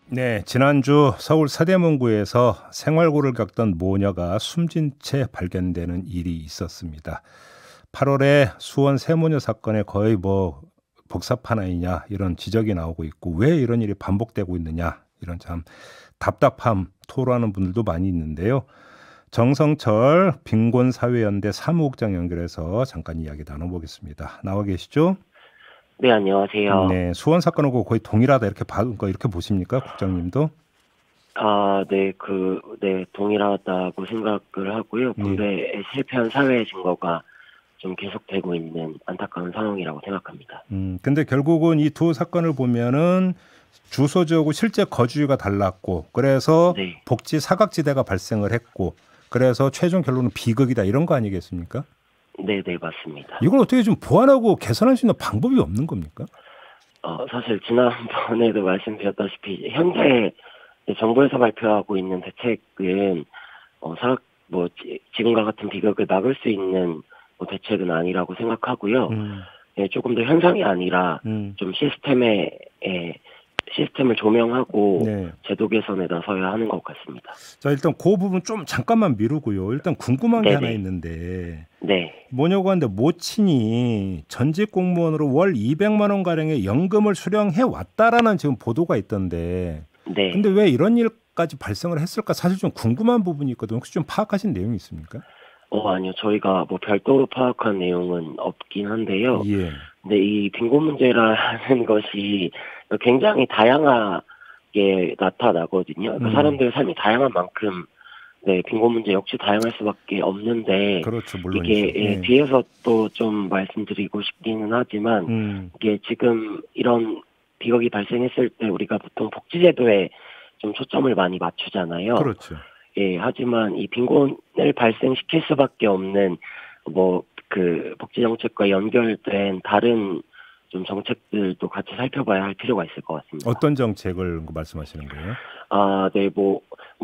네, 지난주 서울 서대문구에서 생활고를 겪던 모녀가 숨진 채 발견되는 일이 있었습니다. 8월에 수원 세모녀 사건에 거의 복사판 아니냐 이런 지적이 나오고 있고 왜 이런 일이 반복되고 있느냐 이런 참 답답함 토로하는 분들도 많이 있는데요. 정성철 빈곤사회연대 사무국장 연결해서 잠깐 이야기 나눠보겠습니다. 나와 계시죠? 네, 안녕하세요. 네, 수원 사건하고 거의 동일하다 이렇게 보십니까, 국장님도? 네, 네, 동일하다고 생각을 하고요. 네. 분배에 실패한 사회의 증거가 좀 계속되고 있는 안타까운 상황이라고 생각합니다. 근데 결국은 이 두 사건을 보면은 주소지하고 실제 거주지가 달랐고, 그래서 네, 복지 사각지대가 발생을 했고, 그래서 최종 결론은 비극이다 이런 거 아니겠습니까? 네, 네, 맞습니다. 이걸 어떻게 좀 보완하고 개선할 수 있는 방법이 없는 겁니까? 사실 지난번에도 말씀드렸다시피 현재 정부에서 발표하고 있는 대책은 지금과 같은 비극을 막을 수 있는 대책은 아니라고 생각하고요. 음, 네, 조금 더 현상이 아니라 음, 좀 시스템을 조명하고 네. 제도 개선에 나서야 하는 것 같습니다. 자, 일단 그 부분 좀 잠깐만 미루고요. 일단 궁금한 게 하나 네네. 있는데, 네. 뭐냐고 하는데 모친이 전직 공무원으로 월 200만 원 가량의 연금을 수령해 왔다라는 지금 보도가 있던데, 근데 네. 왜 이런 일까지 발생을 했을까? 사실 좀 궁금한 부분이 있거든요. 혹시 좀 파악하신 내용이 있습니까? 아니요. 저희가 별도로 파악한 내용은 없긴 한데요. 예. 근데 이 빈곤 문제라는 것이 굉장히 다양하게 나타나거든요. 그러니까 음, 사람들의 삶이 다양한 만큼 네, 빈곤 문제 역시 다양할 수밖에 없는데 그렇죠. 물론이죠. 이게 예. 뒤에서 또 좀 말씀드리고 싶기는 하지만 음, 이게 지금 이런 비극이 발생했을 때 우리가 보통 복지제도에 좀 초점을 많이 맞추잖아요. 그렇죠. 예, 하지만 이 빈곤을 발생시킬 수밖에 없는 복지 정책과 연결된 다른 좀 정책들도 같이 살펴봐야 할 필요가 있을 것 같습니다. 어떤 정책을 말씀하시는 거예요? 네,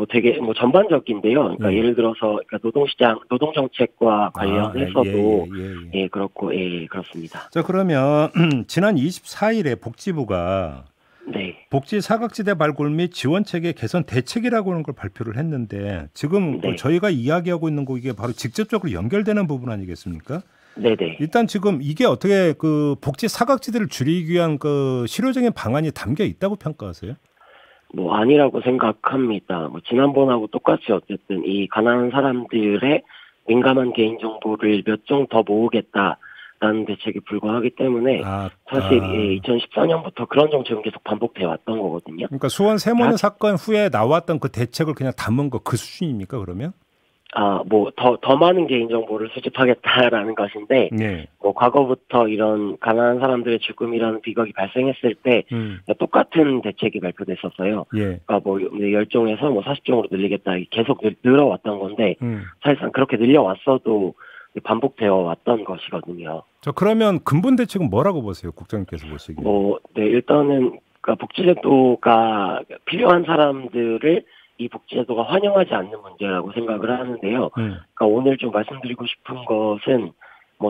되게 전반적인데요. 그러니까 예. 예를 들어서 그러니까 노동 정책과 예, 예, 관련해서도 예, 예. 예, 그렇고 예, 그렇습니다. 자, 그러면 지난 24일에 복지부가 네, 복지 사각지대 발굴 및 지원 체계 개선 대책이라고 하는 걸 발표를 했는데 지금 그 네, 저희가 이야기하고 있는 거 이게 바로 직접적으로 연결되는 부분 아니겠습니까? 네, 네. 일단 지금 이게 어떻게 그 복지 사각지대를 줄이기 위한 그 실효적인 방안이 담겨 있다고 평가하세요? 아니라고 생각합니다. 지난번하고 똑같이 어쨌든 이 가난한 사람들의 민감한 개인정보를 몇 종 더 모으겠다라는 대책에 불과하기 때문에 아, 사실 2014년부터 그런 정책은 계속 반복돼 왔던 거거든요. 그러니까 수원 세모녀 하지, 사건 후에 나왔던 그 대책을 그냥 담은 거 그 수준입니까, 그러면? 더 많은 개인정보를 수집하겠다라는 것인데, 네. 과거부터 이런 가난한 사람들의 죽음이라는 비극이 발생했을 때, 음. 똑같은 대책이 발표됐었어요. 예. 그러니까 10종에서 40종으로 늘리겠다. 계속 늘어왔던 건데, 음. 사실상 그렇게 늘려왔어도 반복되어 왔던 것이거든요. 저 그러면 근본 대책은 뭐라고 보세요, 국장님께서 보시기에는? 네, 일단은, 그러니까 복지제도가 필요한 사람들을 이 복지제도가 환영하지 않는 문제라고 생각을 하는데요. 음. 그러니까 오늘 좀 말씀드리고 싶은 것은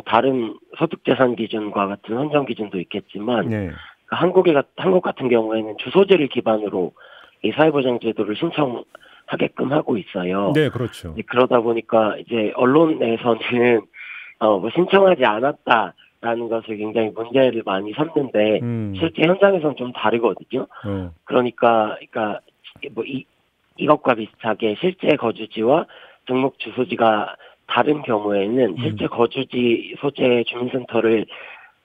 다른 소득재산 기준과 같은 선정 기준도 있겠지만 네. 그러니까 한국 같은 경우에는 주소지를 기반으로 이 사회보장제도를 신청하게끔 하고 있어요. 네, 그렇죠. 이제 그러다 보니까 이제 언론에서는 신청하지 않았다라는 것을 굉장히 문제를 많이 삼는데 음. 실제 현장에서는 좀 다르거든요. 어. 그러니까 이것과 비슷하게 실제 거주지와 등록 주소지가 다른 경우에는 음. 실제 거주지 소재 주민센터를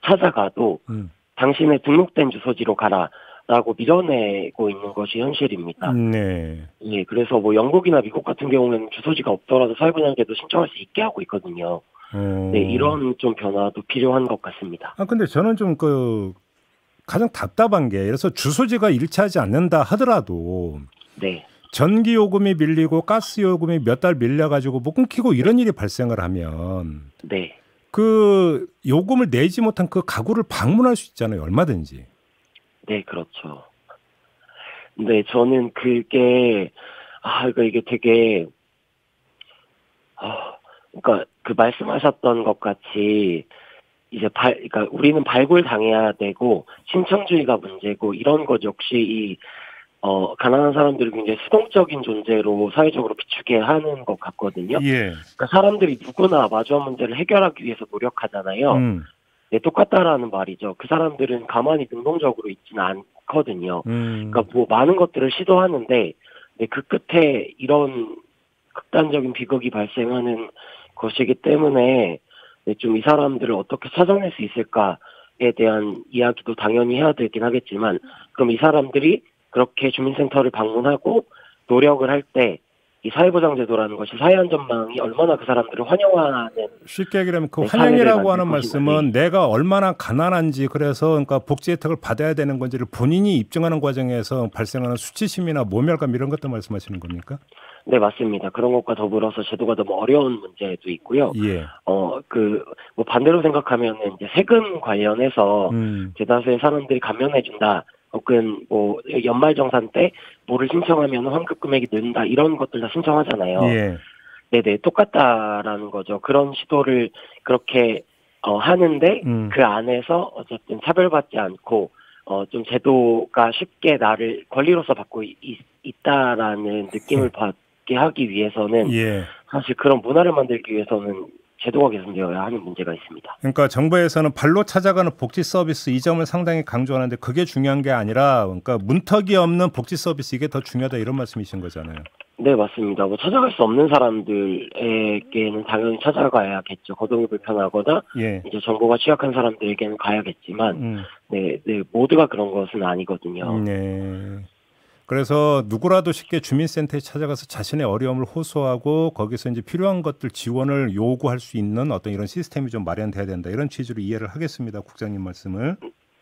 찾아가도 음. 당신의 등록된 주소지로 가라라고 밀어내고 있는 것이 현실입니다. 네. 예, 그래서 영국이나 미국 같은 경우에는 주소지가 없더라도 사회분양제도 신청할 수 있게 하고 있거든요. 네, 어. 이런 좀 변화도 필요한 것 같습니다. 근데 저는 좀 가장 답답한 게, 그래서 주소지가 일치하지 않는다 하더라도 네, 전기 요금이 밀리고 가스 요금이 몇 달 밀려가지고 뭐 끊기고 이런 일이 발생을 하면 네, 그 요금을 내지 못한 그 가구를 방문할 수 있잖아요, 얼마든지. 네, 그렇죠. 네, 저는 이게 되게, 그러니까 그 말씀하셨던 것 같이 그러니까 우리는 발굴 당해야 되고 신청주의가 문제고 이런 것 역시 가난한 사람들을 굉장히 수동적인 존재로 사회적으로 비추게 하는 것 같거든요. 예. 그러니까 사람들이 누구나 마주한 문제를 해결하기 위해서 노력하잖아요. 네, 똑같다라는 말이죠. 그 사람들은 가만히 능동적으로 있지는 않거든요. 그러니까 뭐 많은 것들을 시도하는데, 네, 그 끝에 이런 극단적인 비극이 발생하는 것이기 때문에, 네, 좀 이 사람들을 어떻게 찾아낼 수 있을까에 대한 이야기도 당연히 해야 되긴 하겠지만, 그럼 이 사람들이 그렇게 주민센터를 방문하고 노력을 할 때, 이 사회보장제도라는 것이 사회안전망이 얼마나 그 사람들을 환영하는, 쉽게 얘기하면 그 네, 사회를 환영이라고 만들 하는 것인가. 말씀은 내가 얼마나 가난한지 그래서 그러니까 복지 혜택을 받아야 되는 건지를 본인이 입증하는 과정에서 발생하는 수치심이나 모멸감 이런 것들 말씀하시는 겁니까? 네, 맞습니다. 그런 것과 더불어서 제도가 너무 어려운 문제도 있고요. 예. 뭐 반대로 생각하면은 이제 세금 관련해서 대다수의 사람들이 감면해준다. 혹은 뭐 연말정산 때 뭐를 신청하면 환급 금액이 는다. 이런 것들 다 신청하잖아요. 예. 네네, 똑같다라는 거죠. 그런 시도를 그렇게 하는데 그 안에서 어쨌든 차별받지 않고 좀 제도가 쉽게 나를 권리로서 받고 있다라는 느낌을 받게 하기 위해서는 예. 사실 그런 문화를 만들기 위해서는 제도가 개선되어야 하는 문제가 있습니다. 그러니까 정부에서는 발로 찾아가는 복지 서비스 이 점을 상당히 강조하는데 그게 중요한 게 아니라 그러니까 문턱이 없는 복지 서비스 이게 더 중요하다 이런 말씀이신 거잖아요. 네, 맞습니다. 뭐 찾아갈 수 없는 사람들에게는 당연히 찾아가야겠죠. 거동이 불편하거나 예. 이제 정보가 취약한 사람들에게는 가야겠지만 네, 모두가 그런 것은 아니거든요. 네. 그래서 누구라도 쉽게 주민센터에 찾아가서 자신의 어려움을 호소하고 거기서 이제 필요한 것들 지원을 요구할 수 있는 어떤 이런 시스템이 좀 마련돼야 된다. 이런 취지로 이해를 하겠습니다. 국장님 말씀을.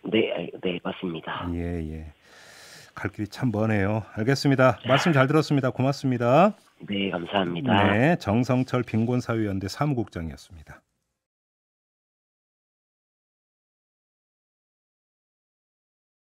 네, 맞습니다. 예. 갈 길이 참 머네요. 알겠습니다. 말씀 잘 들었습니다. 고맙습니다. 네, 감사합니다. 네, 정성철 빈곤사회연대 사무국장이었습니다.